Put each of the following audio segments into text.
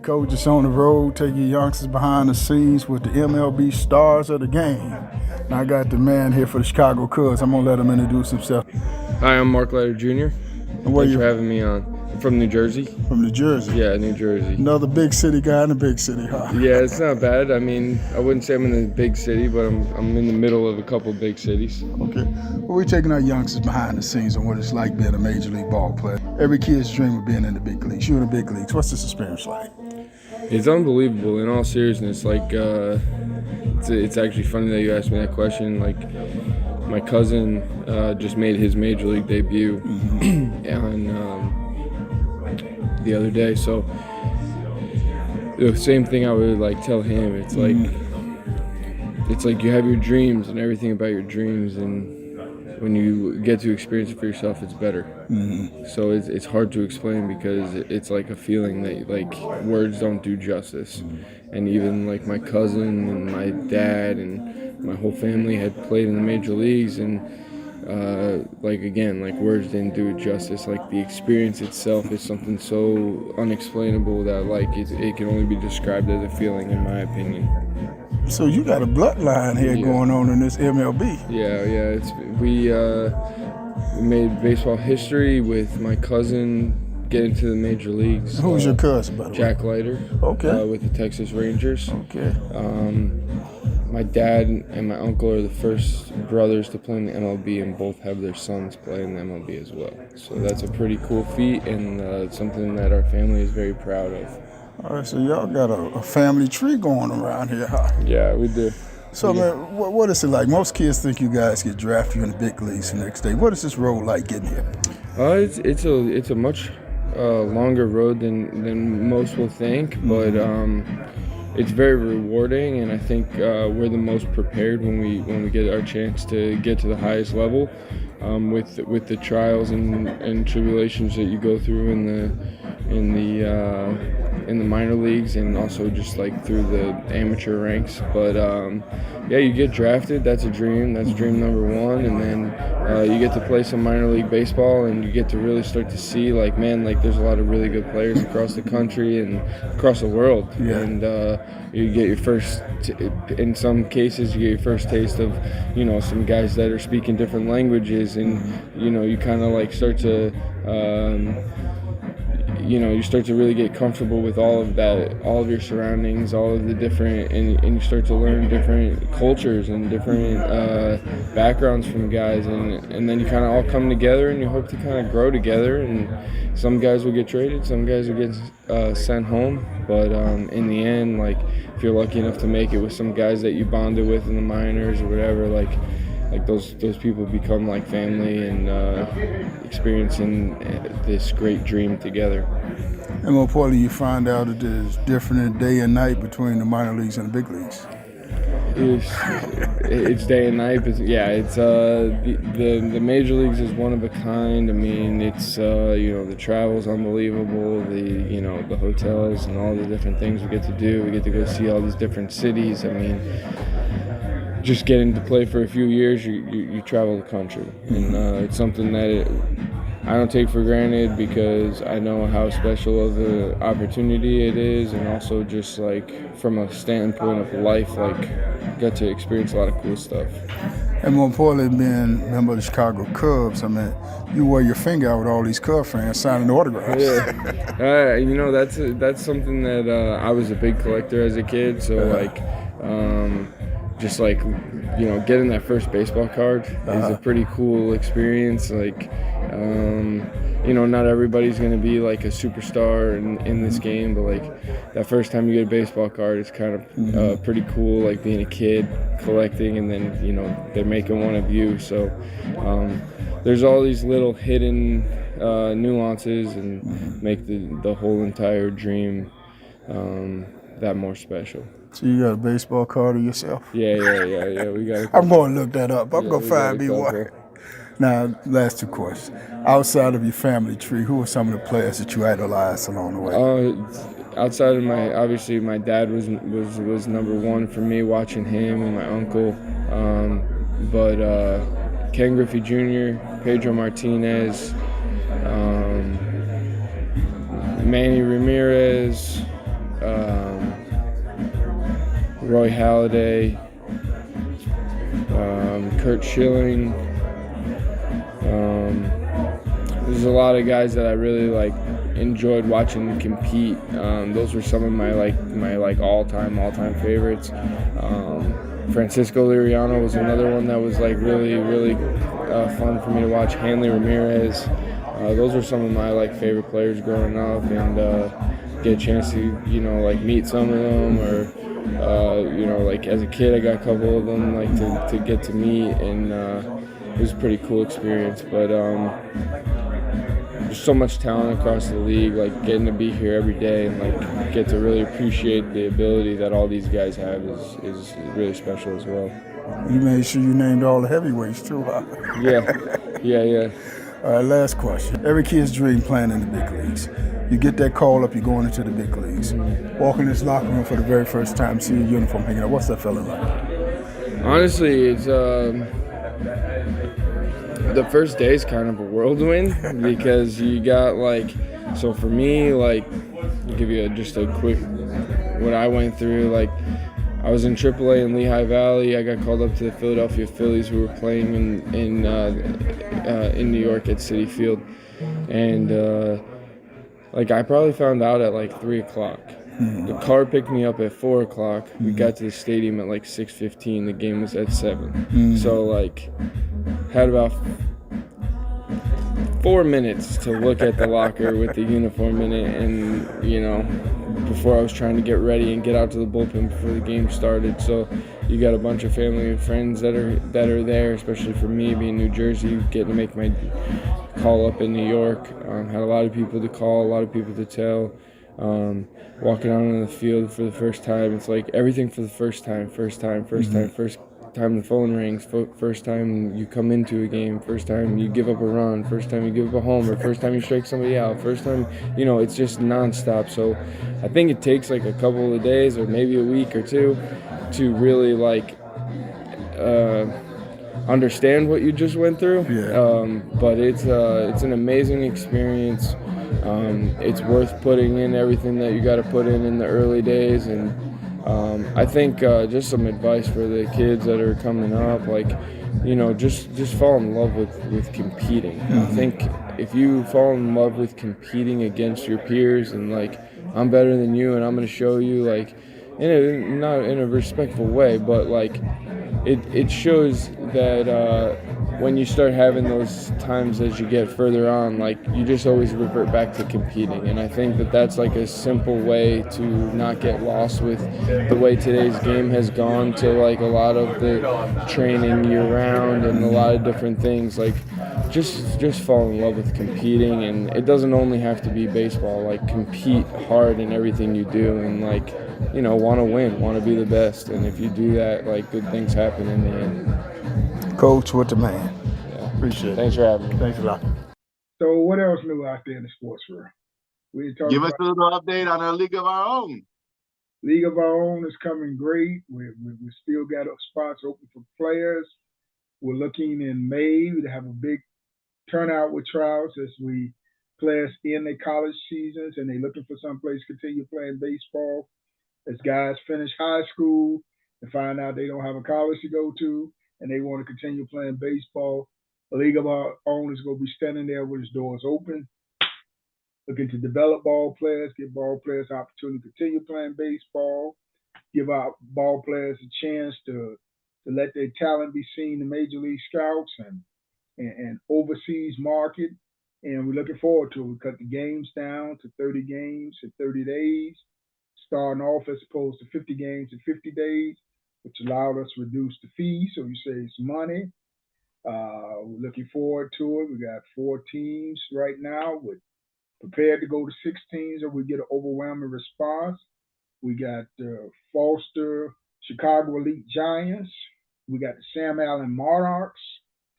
Coach, it's on the road, taking youngsters behind the scenes with the MLB stars of the game. And I got the man here for the Chicago Cubs. I'm going to let him introduce himself. Hi, I'm Mark Leiter Jr. Thanks for having me on. I'm from New Jersey. From New Jersey? Yeah, New Jersey. Another big city guy in the big city, huh? Yeah, it's not bad. I mean, I wouldn't say I'm in the big city, but I'm in the middle of a couple big cities. Okay. Well, we're taking our youngsters behind the scenes on what it's like being a major league ball player. Every kid's dream of being in the big leagues. You're in the big leagues. What's this experience like? It's unbelievable, in all seriousness. Like, it's actually funny that you asked me that question. Like, my cousin just made his major league debut on the other day. So the same thing I would like tell him. It's like you have your dreams and everything about your dreams, and when you get to experience it for yourself, it's better. So it's hard to explain because it's like a feeling that like words don't do justice. And even like my cousin and my dad and my whole family had played in the major leagues, and like again, like words didn't do it justice. Like the experience itself is something so unexplainable that like it can only be described as a feeling, in my opinion. So you got a bloodline here going on in this MLB. Yeah. We made baseball history with my cousin getting to the major leagues. Who's your cousin, by the way? Jack Leiter. Okay. With the Texas Rangers. Okay. My dad and my uncle are the first brothers to play in the MLB, and both have their sons play in the MLB as well. So that's a pretty cool feat, and something that our family is very proud of. All right, so y'all got a family tree going around here, huh? Yeah, we do. So, man, what is it like? Most kids think you guys get drafted in the big leagues the next day. What is this road like getting here? It's a much longer road than most will think, but it's very rewarding, and I think we're the most prepared when we get our chance to get to the highest level, with the trials and tribulations that you go through in the minor leagues, and also just like through the amateur ranks. But yeah, you get drafted. That's a dream. That's dream number one. And then you get to play some minor league baseball, and you get to really start to see like, man, like there's a lot of really good players across the country and across the world. Yeah. And you get your first, in some cases, you get your first taste of, some guys that are speaking different languages, and you kind of like start to. You start to really get comfortable with all of that, all of your surroundings, all of the different, and you start to learn different cultures and different backgrounds from guys, and then you kind of all come together, and you hope to kind of grow together. And some guys will get traded, some guys will get sent home, but in the end, like if you're lucky enough to make it with some guys that you bonded with in the minors or whatever, like those people become like family, and experiencing this great dream together. And more importantly, you find out that there's different day and night between the minor leagues and the big leagues. It's day and night, but yeah, it's the major leagues is one of a kind. I mean, it's the travel's unbelievable. The hotels and all the different things we get to do. We get to go see all these different cities. I mean, just getting to play for a few years, you travel the country, and it's something that I don't take for granted, because I know how special of an opportunity it is, and also just like from a standpoint of life, like got to experience a lot of cool stuff. And more importantly, being a member of the Chicago Cubs, I mean, you wear your finger out with all these Cub fans signing autographs. Yeah, that's something that I was a big collector as a kid, so just like, getting that first baseball card is a pretty cool experience. Like, not everybody's going to be like a superstar in this game, but like that first time you get a baseball card, it's kind of pretty cool, like being a kid collecting, and then, they're making one of you. So there's all these little hidden nuances, and make the whole entire dream that more special. So you got a baseball card of yourself? Yeah. We got. I'm going to look that up. I'm going to find me one. Now, last two questions. Outside of your family tree, who are some of the players that you idolized along the way? Outside of obviously my dad was number one for me, watching him, and my uncle. But Ken Griffey Jr., Pedro Martinez, Manny Ramirez, Roy Halladay, Kurt Schilling. There's a lot of guys that I really enjoyed watching compete. Those were some of my all-time favorites. Francisco Liriano was another one that was really fun for me to watch. Hanley Ramirez. Those were some of my favorite players growing up, and get a chance to meet some of them, or as a kid I got a couple of them to get to meet, and it was a pretty cool experience. But there's so much talent across the league. Getting to be here every day and get to really appreciate the ability that all these guys have is really special as well. You made sure you named all the heavyweights too, huh? Yeah. All right, last question. Every kid's dream playing in the big leagues. You get that call up, you're going into the big leagues. Walking in this locker room for the very first time, see your uniform hanging up. What's that feeling like? Honestly, it's the first day is kind of a whirlwind because you got so for me, I'll give you just a quick what I went through. I was in AAA in Lehigh Valley. I got called up to the Philadelphia Phillies, who were playing in New York at Citi Field, and I probably found out at 3 o'clock. The car picked me up at 4 o'clock. We got to the stadium at 6:15. The game was at 7. So had about 4 minutes to look at the locker with the uniform in it, and before I was trying to get ready and get out to the bullpen before the game started. So you got a bunch of family and friends that are there, especially for me being New Jersey, getting to make my call up in New York. Had a lot of people to call, a lot of people to tell. Walking out on the field for the first time, it's everything for the first time, first time the phone rings, first time you come into a game, first time you give up a run, first time you give up a homer, first time you strike somebody out, first time, it's just nonstop. So I think it takes a couple of days or maybe a week or two to really understand what you just went through. But it's an amazing experience. It's worth putting in everything that you got to put in the early days, and I think just some advice for the kids that are coming up, just fall in love with competing. I think if you fall in love with competing against your peers and I'm better than you and I'm going to show you not in a respectful way, but it shows that when you start having those times as you get further on, you just always revert back to competing. And I think that that's a simple way to not get lost with the way today's game has gone to a lot of the training year round and a lot of different things. Just fall in love with competing, and it doesn't only have to be baseball. Compete hard in everything you do, and want to win, want to be the best. And if you do that, good things happen in the end. Coach, what the man. Yeah. Appreciate it. Thanks for having me. Thanks a lot. So what else new out there in the sports world? Give us a little update on our League of Our Own. League of Our Own is coming great. We still got spots open for players. We're looking in May to have a big turnout with trials as players in their college seasons, and they're looking for some place to continue playing baseball. As guys finish high school and find out they don't have a college to go to, and they want to continue playing baseball, the League of Our Own is going to be standing there with its doors open, looking to develop ball players, give ball players the opportunity to continue playing baseball, give our ball players a chance to let their talent be seen in Major League Scouts and overseas market. And we're looking forward to it. We cut the games down to 30 games in 30 days, starting off as opposed to 50 games in 50 days, which allowed us to reduce the fee, so you save some money. We're looking forward to it. We got 4 teams right now. We're prepared to go to 6 teams if we get an overwhelming response. We got Foster Chicago Elite Giants. We got the Sam Allen Monarchs,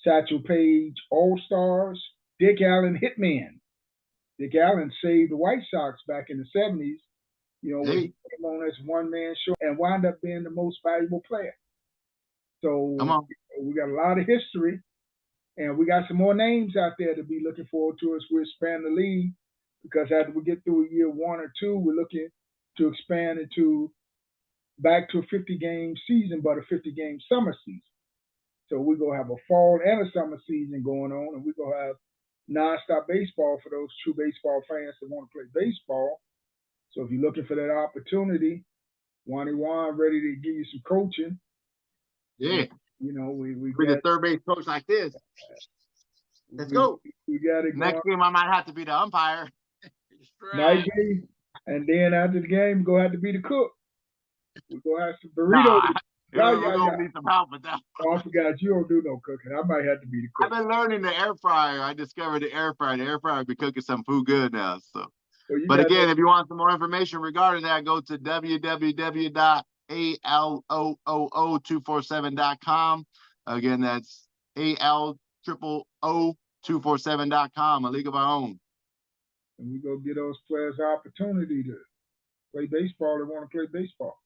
Satchel Paige All-Stars, Dick Allen Hitman. Dick Allen saved the White Sox back in the 70s, when he came on as one-man show and wound up being the most valuable player. So we got a lot of history, and we got some more names out there to be looking forward to as we expand the league, because after we get through year 1 or 2, we're looking to expand into back to a 50-game season, but a 50-game summer season. So we're going to have a fall and a summer season going on, and we're going to have nonstop baseball for those true baseball fans that want to play baseball. So if you're looking for that opportunity, Wani Wan ready to give you some coaching. Yeah. You know, we With a third base coach like this. Let's go. We got it. Next game, I might have to be the umpire. Night game, and then after the game, we're gonna have to be the cook. We're gonna have some burritos. We're gonna need some help with that. Oh, I forgot you don't do no cooking. I might have to be the cook. I've been learning the air fryer. I discovered the air fryer. The air fryer be cooking some food good now. So, but again, if you want some more information regarding that, go to www.ALOOO247.com. Again, that's ALOOO247.com. A league of our own. And we go get those players the opportunity to play baseball. They want to play baseball.